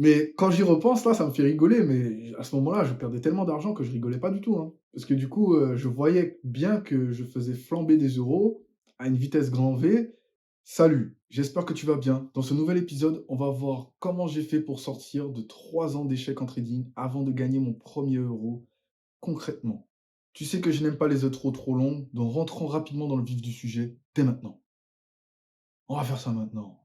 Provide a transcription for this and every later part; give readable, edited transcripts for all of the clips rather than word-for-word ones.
Mais quand j'y repense, là, ça me fait rigoler, mais à ce moment-là, je perdais tellement d'argent que je rigolais pas du tout, hein. Parce que du coup, je voyais bien que je faisais flamber des euros à une vitesse grand V. Salut, j'espère que tu vas bien. Dans ce nouvel épisode, on va voir comment j'ai fait pour sortir de 3 ans d'échecs en trading avant de gagner mon premier euro concrètement. Tu sais que je n'aime pas les intros trop longues, donc rentrons rapidement dans le vif du sujet dès maintenant. On va faire ça maintenant.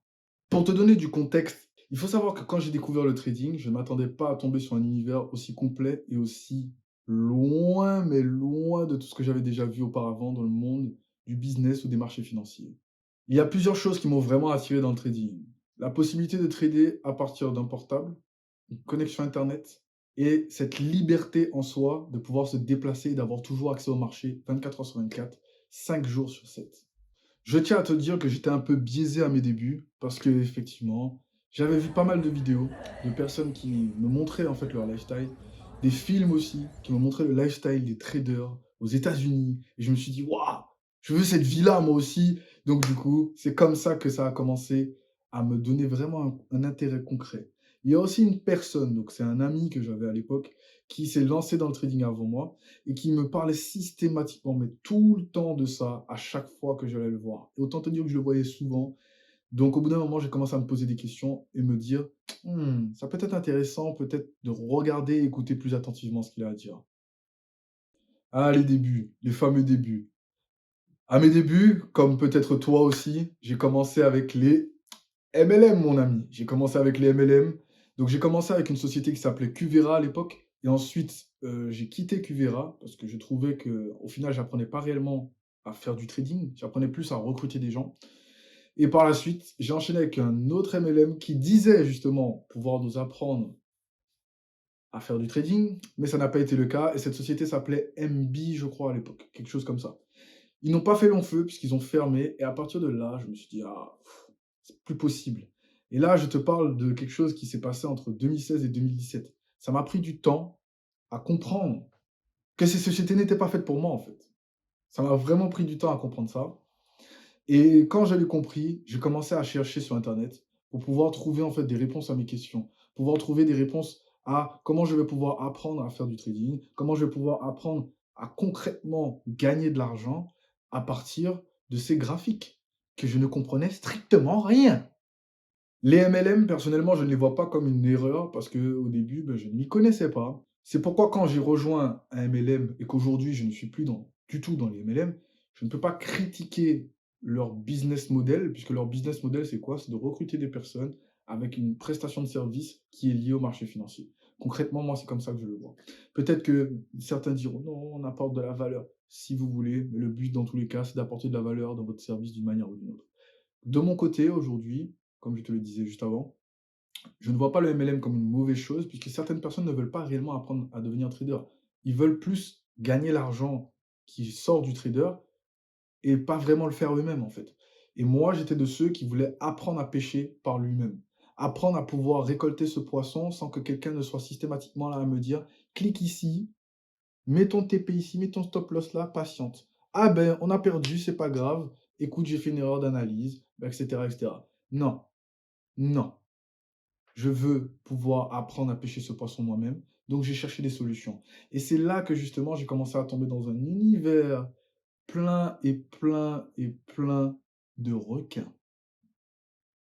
Pour te donner du contexte, il faut savoir que quand j'ai découvert le trading, je ne m'attendais pas à tomber sur un univers aussi complet et aussi loin, mais loin de tout ce que j'avais déjà vu auparavant dans le monde du business ou des marchés financiers. Il y a plusieurs choses qui m'ont vraiment attiré dans le trading. La possibilité de trader à partir d'un portable, une connexion Internet et cette liberté en soi de pouvoir se déplacer et d'avoir toujours accès au marché 24 heures sur 24, 5 jours sur 7. Je tiens à te dire que j'étais un peu biaisé à mes débuts parce que effectivement, j'avais vu pas mal de vidéos de personnes qui me montraient en fait leur lifestyle, des films aussi qui me montraient le lifestyle des traders aux États-Unis et je me suis dit waouh, je veux cette vie-là moi aussi. Donc du coup, c'est comme ça que ça a commencé à me donner vraiment un intérêt concret. Il y a aussi une personne, donc c'est un ami que j'avais à l'époque, qui s'est lancé dans le trading avant moi et qui me parlait systématiquement, mais tout le temps de ça, à chaque fois que j'allais le voir. Et autant te dire que je le voyais souvent. Donc, au bout d'un moment, j'ai commencé à me poser des questions et me dire, ça peut être intéressant, peut-être de regarder et écouter plus attentivement ce qu'il a à dire. Ah, les débuts, les fameux débuts. À mes débuts, comme peut-être toi aussi, j'ai commencé avec les MLM, mon ami. J'ai commencé avec les MLM. Donc, j'ai commencé avec une société qui s'appelait Qvera à l'époque. Et ensuite, j'ai quitté Qvera parce que je trouvais qu'au final, j'apprenais pas réellement à faire du trading. J'apprenais plus à recruter des gens. Et par la suite, j'ai enchaîné avec un autre MLM qui disait justement pouvoir nous apprendre à faire du trading, mais ça n'a pas été le cas. Et cette société s'appelait MB, je crois, à l'époque, quelque chose comme ça. Ils n'ont pas fait long feu puisqu'ils ont fermé. Et à partir de là, je me suis dit, ah, c'est plus possible. Et là, je te parle de quelque chose qui s'est passé entre 2016 et 2017. Ça m'a pris du temps à comprendre que ces sociétés n'étaient pas faites pour moi, en fait. Ça m'a vraiment pris du temps à comprendre ça. Et quand j'avais compris, j'ai commencé à chercher sur Internet pour pouvoir trouver en fait des réponses à mes questions, pouvoir trouver des réponses à comment je vais pouvoir apprendre à faire du trading, comment je vais pouvoir apprendre à concrètement gagner de l'argent à partir de ces graphiques que je ne comprenais strictement rien. Les MLM, personnellement, je ne les vois pas comme une erreur parce qu'au début, je ne m'y connaissais pas. C'est pourquoi quand j'ai rejoint un MLM et qu'aujourd'hui je ne suis plus du tout dans les MLM, je ne peux pas critiquer leur business model, puisque leur business model, c'est quoi? C'est de recruter des personnes avec une prestation de service qui est liée au marché financier. Concrètement, moi, c'est comme ça que je le vois. Peut-être que certains diront non, on apporte de la valeur, si vous voulez, mais le but dans tous les cas, c'est d'apporter de la valeur dans votre service d'une manière ou d'une autre. De mon côté, aujourd'hui, comme je te le disais juste avant, je ne vois pas le MLM comme une mauvaise chose, puisque certaines personnes ne veulent pas réellement apprendre à devenir trader. Ils veulent plus gagner l'argent qui sort du trader et pas vraiment le faire eux-mêmes, en fait. Et moi, j'étais de ceux qui voulaient apprendre à pêcher par lui-même. Apprendre à pouvoir récolter ce poisson sans que quelqu'un ne soit systématiquement là à me dire, clique ici, mets ton TP ici, mets ton stop loss là, patiente. Ah ben, on a perdu, c'est pas grave. Écoute, j'ai fait une erreur d'analyse, etc., etc. Non, non. Je veux pouvoir apprendre à pêcher ce poisson moi-même. Donc, j'ai cherché des solutions. Et c'est là que justement, j'ai commencé à tomber dans un univers plein et plein et plein de requins.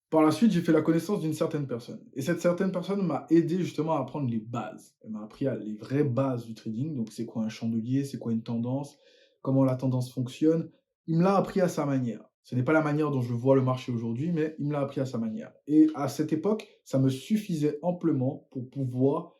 Par la suite, j'ai fait la connaissance d'une certaine personne. Et cette certaine personne m'a aidé justement à apprendre les bases. Elle m'a appris les vraies bases du trading. Donc, c'est quoi un chandelier, c'est quoi une tendance, comment la tendance fonctionne. Il me l'a appris à sa manière. Ce n'est pas la manière dont je vois le marché aujourd'hui, mais il me l'a appris à sa manière. Et à cette époque, ça me suffisait amplement pour pouvoir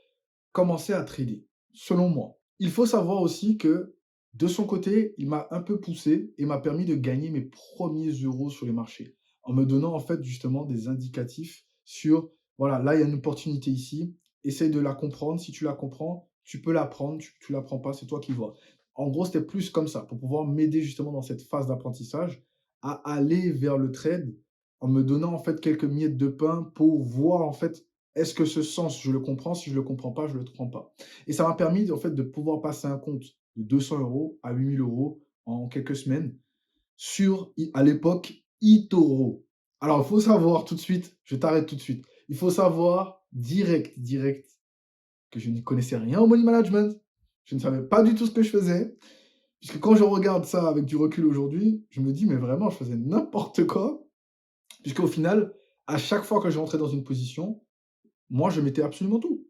commencer à trader, selon moi. Il faut savoir aussi que de son côté, il m'a un peu poussé et m'a permis de gagner mes premiers euros sur les marchés, en me donnant en fait justement des indicatifs sur, voilà, là il y a une opportunité ici, essaye de la comprendre, si tu la comprends, tu peux la prendre, tu la prends pas, c'est toi qui vois. En gros, c'était plus comme ça, pour pouvoir m'aider justement dans cette phase d'apprentissage à aller vers le trade en me donnant en fait quelques miettes de pain pour voir en fait est-ce que ce sens, je le comprends? Si je le comprends pas, je le prends pas. Et ça m'a permis, en fait, de pouvoir passer un compte de 200 € à 8 000 € en quelques semaines sur, à l'époque, eToro. Alors, il faut savoir tout de suite, je t'arrête tout de suite. Il faut savoir direct, que je n'y connaissais rien au money management. Je ne savais pas du tout ce que je faisais. Puisque quand je regarde ça avec du recul aujourd'hui, je me dis, mais vraiment, je faisais n'importe quoi. Puisqu'au final, à chaque fois que je rentrais dans une position, moi, je mettais absolument tout.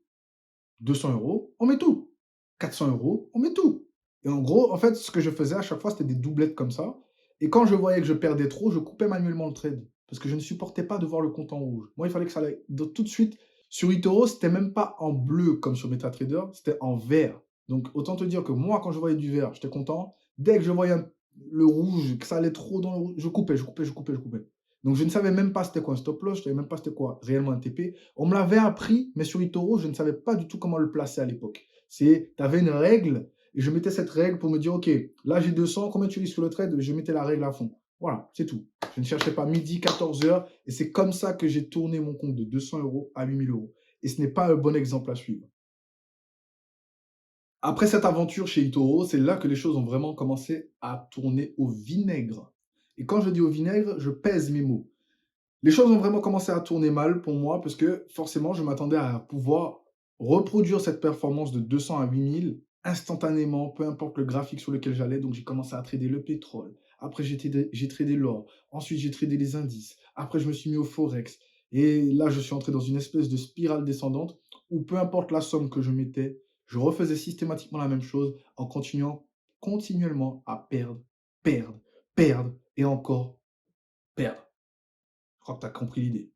200 euros, on met tout. 400 euros, on met tout. Et en gros, en fait, ce que je faisais à chaque fois, c'était des doublettes comme ça. Et quand je voyais que je perdais trop, je coupais manuellement le trade. Parce que je ne supportais pas de voir le compte en rouge. Moi, il fallait que ça aille tout de suite. Sur eToro, c'était même pas en bleu comme sur MetaTrader, c'était en vert. Donc, autant te dire que moi, quand je voyais du vert, j'étais content. Dès que je voyais le rouge, que ça allait trop dans le rouge, je coupais. Donc, je ne savais même pas c'était quoi un stop loss, je ne savais même pas c'était quoi réellement un TP. On me l'avait appris, mais sur eToro, je ne savais pas du tout comment le placer à l'époque. Tu avais une règle, et je mettais cette règle pour me dire, OK, là j'ai 200, combien tu risques sur le trade? Je mettais la règle à fond. Voilà, c'est tout. Je ne cherchais pas midi, 14 heures, et c'est comme ça que j'ai tourné mon compte de 200 euros à 8000 euros. Et ce n'est pas un bon exemple à suivre. Après cette aventure chez eToro, c'est là que les choses ont vraiment commencé à tourner au vinaigre. Et quand je dis au vinaigre, je pèse mes mots. Les choses ont vraiment commencé à tourner mal pour moi parce que forcément, je m'attendais à pouvoir reproduire cette performance de 200 à 8000 instantanément, peu importe le graphique sur lequel j'allais. Donc, j'ai commencé à trader le pétrole. Après, j'ai tradé l'or. Ensuite, j'ai tradé les indices. Après, je me suis mis au Forex. Et là, je suis entré dans une espèce de spirale descendante où peu importe la somme que je mettais, je refaisais systématiquement la même chose en continuant continuellement à perdre, perdre, perdre et encore perdre. Je crois que tu as compris l'idée.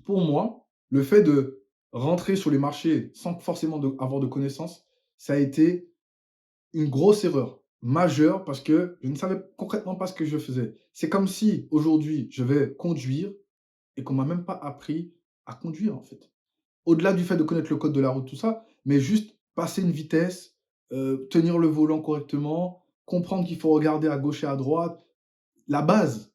Pour moi, le fait de rentrer sur les marchés sans forcément avoir de connaissances, ça a été une grosse erreur majeure parce que je ne savais concrètement pas ce que je faisais. C'est comme si aujourd'hui, je vais conduire et qu'on m'a même pas appris à conduire en fait. Au-delà du fait de connaître le code de la route, tout ça, mais juste passer une vitesse, tenir le volant correctement, comprendre qu'il faut regarder à gauche et à droite, la base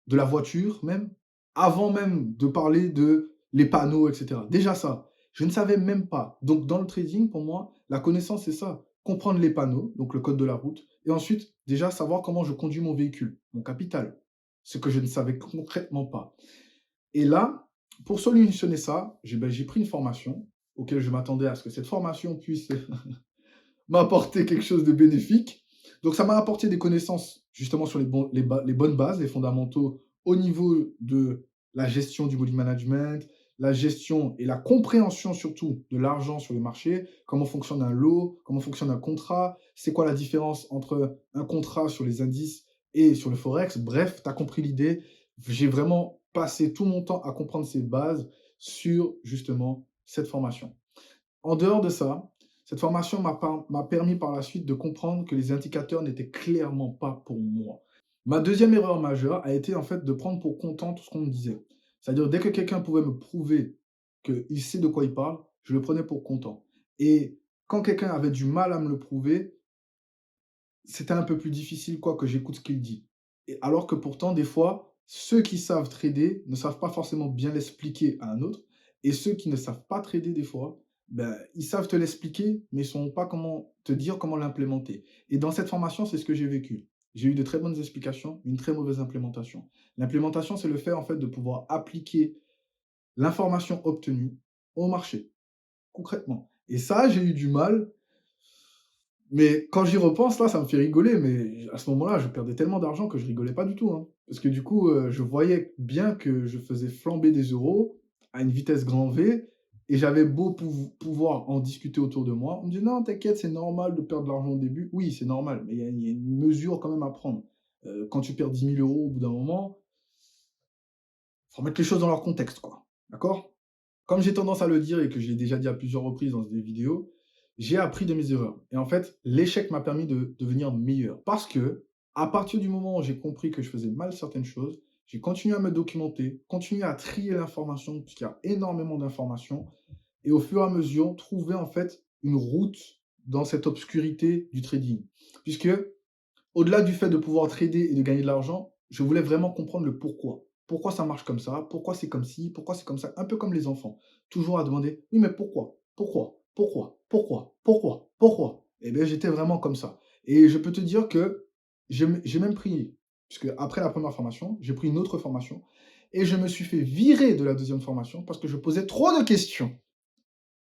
de la voiture même, avant même de parler de les panneaux, et cetera. Déjà ça, je ne savais même pas. Donc dans le trading, pour moi, la connaissance, c'est ça. Comprendre les panneaux, donc le code de la route, et ensuite déjà savoir comment je conduis mon véhicule, mon capital, ce que je ne savais concrètement pas. Et là, pour solutionner ça, j'ai pris une formation auquel je m'attendais à ce que cette formation puisse m'apporter quelque chose de bénéfique. Donc, ça m'a apporté des connaissances justement sur les bonnes bases, les fondamentaux au niveau de la gestion du money management, la gestion et la compréhension surtout de l'argent sur les marchés, comment fonctionne un lot, comment fonctionne un contrat, c'est quoi la différence entre un contrat sur les indices et sur le forex. Bref, tu as compris l'idée. J'ai vraiment passé tout mon temps à comprendre ces bases sur justement cette formation. En dehors de ça, cette formation m'a permis par la suite de comprendre que les indicateurs n'étaient clairement pas pour moi. Ma deuxième erreur majeure a été en fait de prendre pour content tout ce qu'on me disait. C'est-à-dire dès que quelqu'un pouvait me prouver qu'il sait de quoi il parle, je le prenais pour content. Et quand quelqu'un avait du mal à me le prouver, c'était un peu plus difficile quoi que j'écoute ce qu'il dit. Et alors que pourtant, des fois, ceux qui savent trader ne savent pas forcément bien l'expliquer à un autre. Et ceux qui ne savent pas trader, des fois, ben, ils savent te l'expliquer, mais ils ne savent pas comment te dire comment l'implémenter. Et dans cette formation, c'est ce que j'ai vécu. J'ai eu de très bonnes explications, une très mauvaise implémentation. L'implémentation, c'est le fait en fait de pouvoir appliquer l'information obtenue au marché, concrètement. Et ça, j'ai eu du mal, mais quand j'y repense, là, ça me fait rigoler, mais à ce moment-là, je perdais tellement d'argent que je rigolais pas du tout, hein. Parce que du coup, je voyais bien que je faisais flamber des euros à une vitesse grand V et j'avais beau pouvoir en discuter autour de moi. On me dit: «Non, t'inquiète, c'est normal de perdre de l'argent au début». Oui, c'est normal, mais il y a une mesure quand même à prendre. Quand tu perds 10 000 euros au bout d'un moment, faut remettre les choses dans leur contexte, quoi. D'accord? Comme j'ai tendance à le dire et que je l'ai déjà dit à plusieurs reprises dans des vidéos, j'ai appris de mes erreurs. Et en fait, l'échec m'a permis de devenir meilleur. Parce que, à partir du moment où j'ai compris que je faisais mal certaines choses, j'ai continué à me documenter, continué à trier l'information, puisqu'il y a énormément d'informations, et au fur et à mesure, trouver en fait une route dans cette obscurité du trading. Puisque, au-delà du fait de pouvoir trader et de gagner de l'argent, je voulais vraiment comprendre le pourquoi. Pourquoi ça marche comme ça? Pourquoi c'est comme ci? Pourquoi c'est comme ça? Un peu comme les enfants. Toujours à demander: «Oui, mais pourquoi? Pourquoi? Pourquoi? Pourquoi? Pourquoi? Pourquoi?» Et bien, j'étais vraiment comme ça. Et je peux te dire que j'ai même pris, puisque après la première formation, j'ai pris une autre formation et je me suis fait virer de la deuxième formation parce que je posais trop de questions.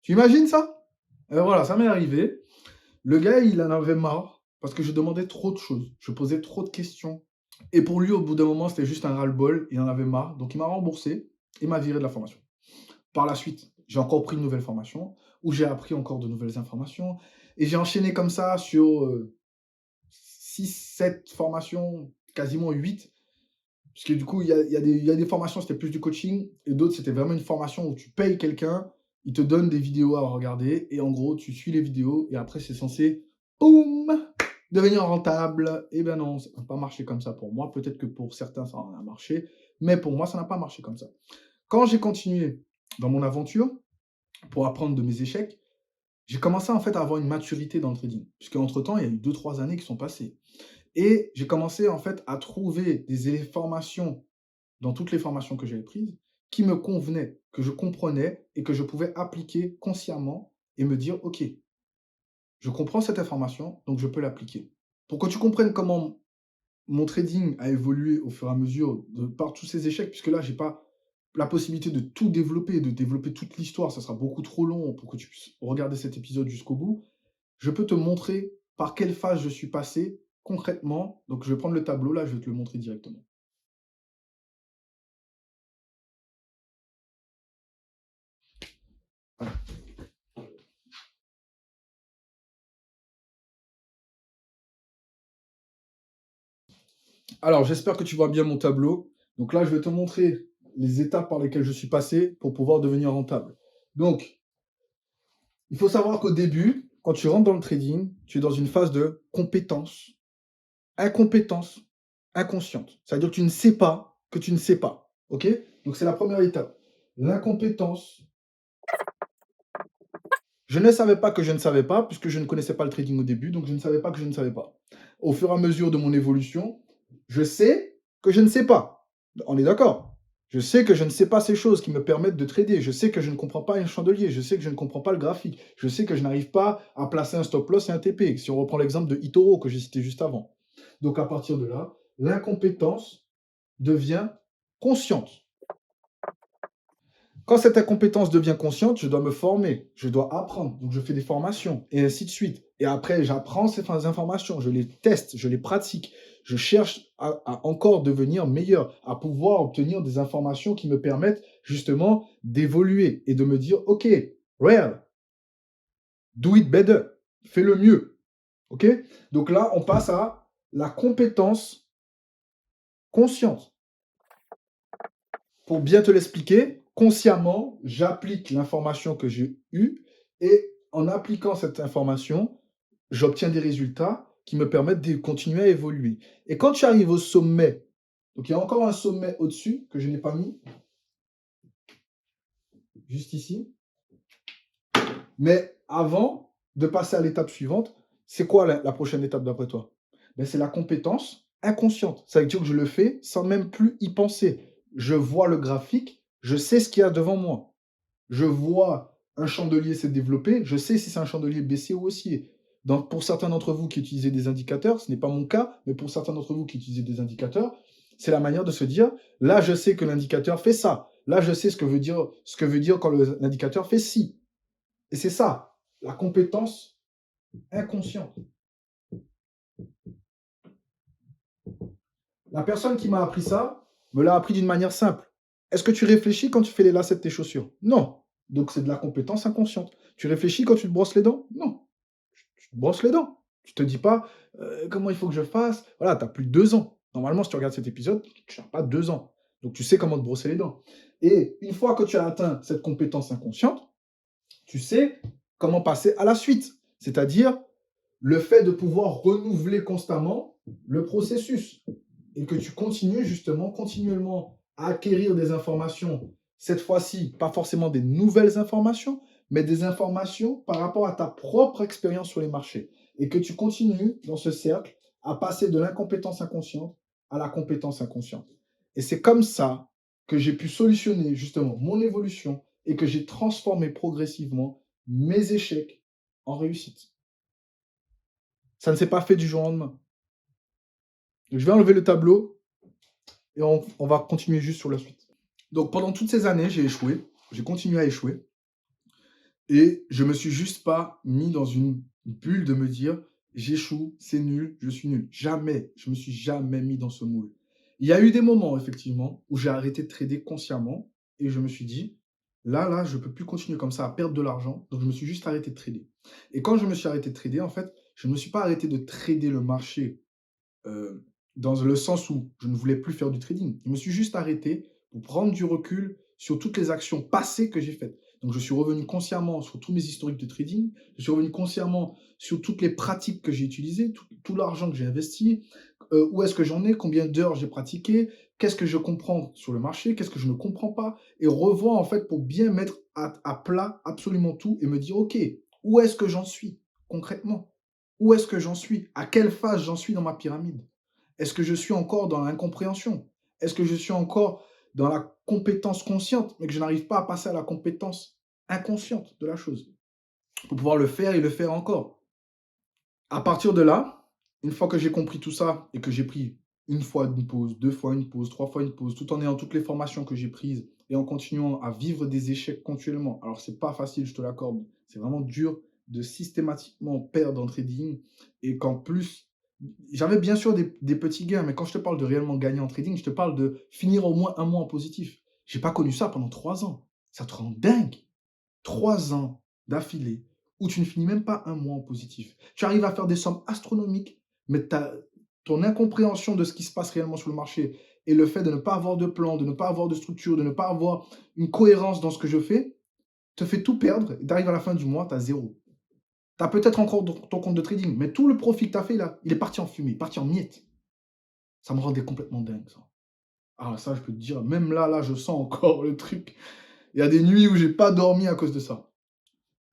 Tu imagines ça? Voilà, ça m'est arrivé. Le gars, il en avait marre parce que je demandais trop de choses. Je posais trop de questions. Et pour lui, au bout d'un moment, c'était juste un ras-le-bol. Il en avait marre. Donc, il m'a remboursé et m'a viré de la formation. Par la suite, j'ai encore pris une nouvelle formation où j'ai appris encore de nouvelles informations. Et j'ai enchaîné comme ça sur 6, 7 formations, quasiment 8. Parce que du coup, il y a des formations, c'était plus du coaching. Et d'autres, c'était vraiment une formation où tu payes quelqu'un, il te donne des vidéos à regarder. Et en gros, tu suis les vidéos. Et après, c'est censé, boum, devenir rentable. Et ben non, ça n'a pas marché comme ça pour moi. Peut-être que pour certains, ça en a marché. Mais pour moi, ça n'a pas marché comme ça. Quand j'ai continué dans mon aventure, pour apprendre de mes échecs, j'ai commencé en fait à avoir une maturité dans le trading. Puisque entre-temps, il y a eu 2-3 années qui sont passées. Et j'ai commencé en fait à trouver des formations dans toutes les formations que j'avais prises qui me convenaient, que je comprenais et que je pouvais appliquer consciemment et me dire, OK, je comprends cette information, donc je peux l'appliquer. Pour que tu comprennes comment mon trading a évolué au fur et à mesure de par tous ces échecs, puisque là, j'ai pas la possibilité de tout développer, de développer toute l'histoire, ça sera beaucoup trop long pour que tu puisses regarder cet épisode jusqu'au bout. Je peux te montrer par quelle phase je suis passé concrètement. Donc, je vais prendre le tableau là, je vais te le montrer directement. Alors, j'espère que tu vois bien mon tableau. Donc là, je vais te montrer les étapes par lesquelles je suis passé pour pouvoir devenir rentable. Donc, il faut savoir qu'au début, quand tu rentres dans le trading, tu es dans une phase de compétence, incompétence inconsciente. C'est-à-dire que tu ne sais pas que tu ne sais pas. OK? Donc, c'est la première étape. L'incompétence. Je ne savais pas que je ne savais pas, puisque je ne connaissais pas le trading au début, donc je ne savais pas que je ne savais pas. Au fur et à mesure de mon évolution, je sais que je ne sais pas. On est d'accord? Je sais que je ne sais pas ces choses qui me permettent de trader. Je sais que je ne comprends pas un chandelier. Je sais que je ne comprends pas le graphique. Je sais que je n'arrive pas à placer un stop loss et un TP. Si on reprend l'exemple de Itoro que j'ai cité juste avant. Donc à partir de là, l'incompétence devient consciente. Quand cette incompétence devient consciente, je dois me former, je dois apprendre. Donc, je fais des formations et ainsi de suite. Et après, j'apprends ces informations, je les teste, je les pratique. Je cherche à encore devenir meilleur, à pouvoir obtenir des informations qui me permettent justement d'évoluer et de me dire, OK, real, do it better, fais-le mieux. OK? Donc là, on passe à la compétence consciente. Pour bien te l'expliquer, consciemment, j'applique l'information que j'ai eue et en appliquant cette information, j'obtiens des résultats qui me permettent de continuer à évoluer. Et quand tu arrives au sommet, donc il y a encore un sommet au-dessus que je n'ai pas mis, juste ici. Mais avant de passer à l'étape suivante, c'est quoi la prochaine étape d'après toi? Ben, c'est la compétence inconsciente. Ça veut dire que je le fais sans même plus y penser. Je vois le graphique, je sais ce qu'il y a devant moi. Je vois un chandelier se développer, je sais si c'est un chandelier baissier ou haussier. Donc, pour certains d'entre vous qui utilisez des indicateurs, ce n'est pas mon cas, mais pour certains d'entre vous qui utilisez des indicateurs, c'est la manière de se dire, là, je sais que l'indicateur fait ça. Là, je sais ce que veut dire quand l'indicateur fait ci. Et c'est ça, la compétence inconsciente. La personne qui m'a appris ça me l'a appris d'une manière simple. Est-ce que tu réfléchis quand tu fais les lacets de tes chaussures? Non. Donc c'est de la compétence inconsciente. Tu réfléchis quand tu te brosses les dents? Non. Tu te brosses les dents. Tu te dis pas comment il faut que je fasse. Voilà, tu as plus de 2 ans. Normalement, si tu regardes cet épisode, tu n'as pas 2 ans. Donc tu sais comment te brosser les dents. Et une fois que tu as atteint cette compétence inconsciente, tu sais comment passer à la suite. C'est-à-dire le fait de pouvoir renouveler constamment le processus et que tu continues justement continuellement à acquérir des informations, cette fois-ci, pas forcément des nouvelles informations, mais des informations par rapport à ta propre expérience sur les marchés. Et que tu continues dans ce cercle à passer de l'incompétence inconsciente à la compétence inconsciente. Et c'est comme ça que j'ai pu solutionner justement mon évolution et que j'ai transformé progressivement mes échecs en réussite. Ça ne s'est pas fait du jour au lendemain. Donc, je vais enlever le tableau et on va continuer juste sur la suite. Donc pendant toutes ces années, j'ai échoué. J'ai continué à échouer. Et je me suis juste pas mis dans une bulle de me dire: «J'échoue, c'est nul, je suis nul». Jamais, je me suis jamais mis dans ce moule. Il y a eu des moments effectivement où j'ai arrêté de trader consciemment et je me suis dit: «Là, je peux plus continuer comme ça à perdre de l'argent», donc je me suis juste arrêté de trader. Et quand je me suis arrêté de trader, en fait, je ne me suis pas arrêté de trader le marché Heu, dans le sens où je ne voulais plus faire du trading. Je me suis juste arrêté pour prendre du recul sur toutes les actions passées que j'ai faites. Donc je suis revenu consciemment sur tous mes historiques de trading, je suis revenu consciemment sur toutes les pratiques que j'ai utilisées, tout l'argent que j'ai investi, où est-ce que j'en ai, combien d'heures j'ai pratiqué, qu'est-ce que je comprends sur le marché, qu'est-ce que je ne comprends pas et revoir en fait pour bien mettre à plat absolument tout et me dire: «OK, où est-ce que j'en suis concrètement? Où est-ce que j'en suis? À quelle phase j'en suis dans ma pyramide? Est-ce que je suis encore dans l'incompréhension? Est-ce que je suis encore dans la compétence consciente, mais que je n'arrive pas à passer à la compétence inconsciente de la chose? Pour pouvoir le faire et le faire encore. À partir de là, une fois que j'ai compris tout ça et que j'ai pris une fois une pause, 2 fois une pause, 3 fois une pause, tout en ayant toutes les formations que j'ai prises et en continuant à vivre des échecs continuellement. Alors c'est pas facile, je te l'accorde. C'est vraiment dur de systématiquement perdre en trading et qu'en plus j'avais bien sûr des petits gains, mais quand je te parle de réellement gagner en trading, je te parle de finir au moins un mois en positif. J'ai pas connu ça pendant 3 ans. Ça te rend dingue. 3 ans d'affilée où tu ne finis même pas un mois en positif. Tu arrives à faire des sommes astronomiques, mais ton incompréhension de ce qui se passe réellement sur le marché et le fait de ne pas avoir de plan, de ne pas avoir de structure, de ne pas avoir une cohérence dans ce que je fais, te fait tout perdre. Tu arrives à la fin du mois, tu as zéro. Tu as peut-être encore ton compte de trading, mais tout le profit que tu as fait là, il est parti en fumée, parti en miettes. Ça me rendait complètement dingue, ça. Ah, ça, je peux te dire, même là, je sens encore le truc. Il y a des nuits où j'ai pas dormi à cause de ça.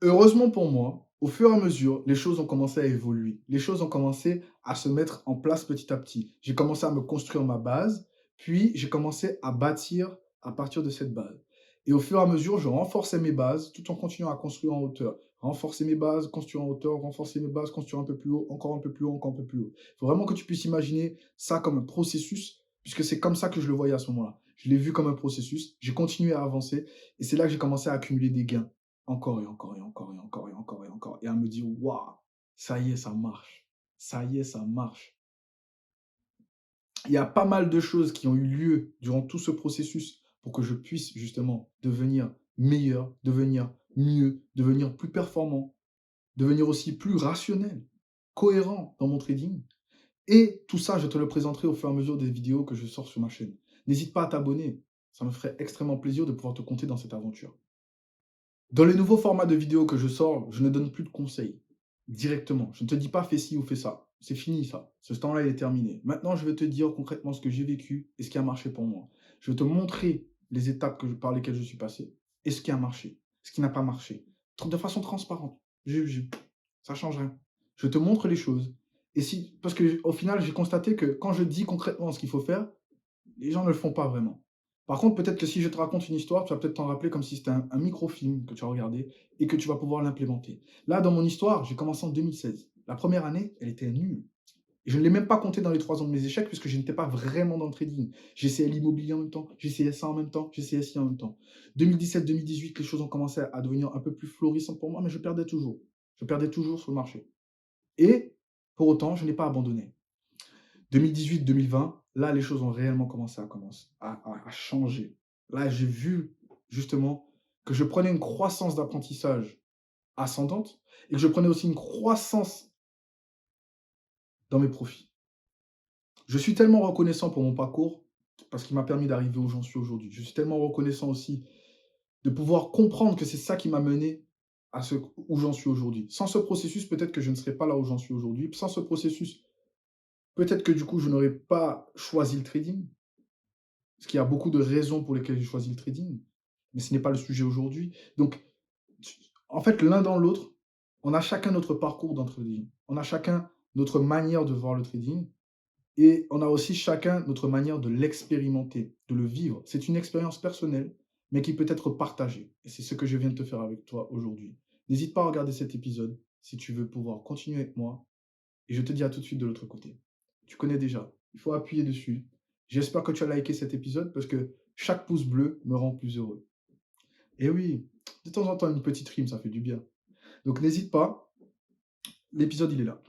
Heureusement pour moi, au fur et à mesure, les choses ont commencé à évoluer. Les choses ont commencé à se mettre en place petit à petit. J'ai commencé à me construire ma base, puis j'ai commencé à bâtir à partir de cette base. Et au fur et à mesure, je renforçais mes bases tout en continuant à construire en hauteur. Renforcer mes bases, construire en hauteur, renforcer mes bases, construire un peu plus haut, encore un peu plus haut, encore un peu plus haut. Il faut vraiment que tu puisses imaginer ça comme un processus, puisque c'est comme ça que je le voyais à ce moment-là. Je l'ai vu comme un processus, j'ai continué à avancer, et c'est là que j'ai commencé à accumuler des gains encore et encore et encore et encore et encore et encore et à me dire: «Waouh, ça y est, ça marche. Ça y est, ça marche». Il y a pas mal de choses qui ont eu lieu durant tout ce processus pour que je puisse justement devenir meilleur, devenir mieux, devenir plus performant, devenir aussi plus rationnel, cohérent dans mon trading et tout ça, je te le présenterai au fur et à mesure des vidéos que je sors sur ma chaîne. N'hésite pas à t'abonner, ça me ferait extrêmement plaisir de pouvoir te compter dans cette aventure. Dans les nouveaux formats de vidéos que je sors, je ne donne plus de conseils directement. Je ne te dis pas fais ci ou fais ça. C'est fini ça. Ce temps-là, il est terminé. Maintenant, je vais te dire concrètement ce que j'ai vécu et ce qui a marché pour moi. Je vais te montrer les étapes par lesquelles je suis passé et ce qui a marché, ce qui n'a pas marché. De façon transparente. Ça change rien. Je te montre les choses. Et si, parce que au final, j'ai constaté que quand je dis concrètement ce qu'il faut faire, les gens ne le font pas vraiment. Par contre, peut-être que si je te raconte une histoire, tu vas peut-être t'en rappeler comme si c'était un microfilm que tu as regardé et que tu vas pouvoir l'implémenter. Là, dans mon histoire, j'ai commencé en 2016. La première année, elle était nulle. Et je ne l'ai même pas compté dans les 3 ans de mes échecs puisque je n'étais pas vraiment dans le trading. J'essayais l'immobilier en même temps, j'essayais ça en même temps, j'essayais ci en même temps. 2017-2018, les choses ont commencé à devenir un peu plus florissantes pour moi, mais je perdais toujours. Je perdais toujours sur le marché. Et pour autant, je n'ai pas abandonné. 2018-2020, là, les choses ont réellement commencé à changer. Là, j'ai vu justement que je prenais une croissance d'apprentissage ascendante et que je prenais aussi une croissance dans mes profits. Je suis tellement reconnaissant pour mon parcours parce qu'il m'a permis d'arriver où j'en suis aujourd'hui. Je suis tellement reconnaissant aussi de pouvoir comprendre que c'est ça qui m'a mené à ce où j'en suis aujourd'hui. Sans ce processus, peut-être que je ne serais pas là où j'en suis aujourd'hui. Sans ce processus, peut-être que du coup, je n'aurais pas choisi le trading. Parce qu'il y a beaucoup de raisons pour lesquelles j'ai choisi le trading, mais ce n'est pas le sujet aujourd'hui. Donc, en fait, l'un dans l'autre, on a chacun notre parcours dans le trading. On a chacun notre manière de voir le trading et on a aussi chacun notre manière de l'expérimenter, de le vivre. C'est une expérience personnelle, mais qui peut être partagée. Et c'est ce que je viens de te faire avec toi aujourd'hui. N'hésite pas à regarder cet épisode si tu veux pouvoir continuer avec moi. Et je te dis à tout de suite de l'autre côté. Tu connais déjà, il faut appuyer dessus. J'espère que tu as liké cet épisode parce que Chaque pouce bleu me rend plus heureux. Et oui, de temps en temps, une petite rime, ça fait du bien. Donc n'hésite pas, l'épisode, il est là.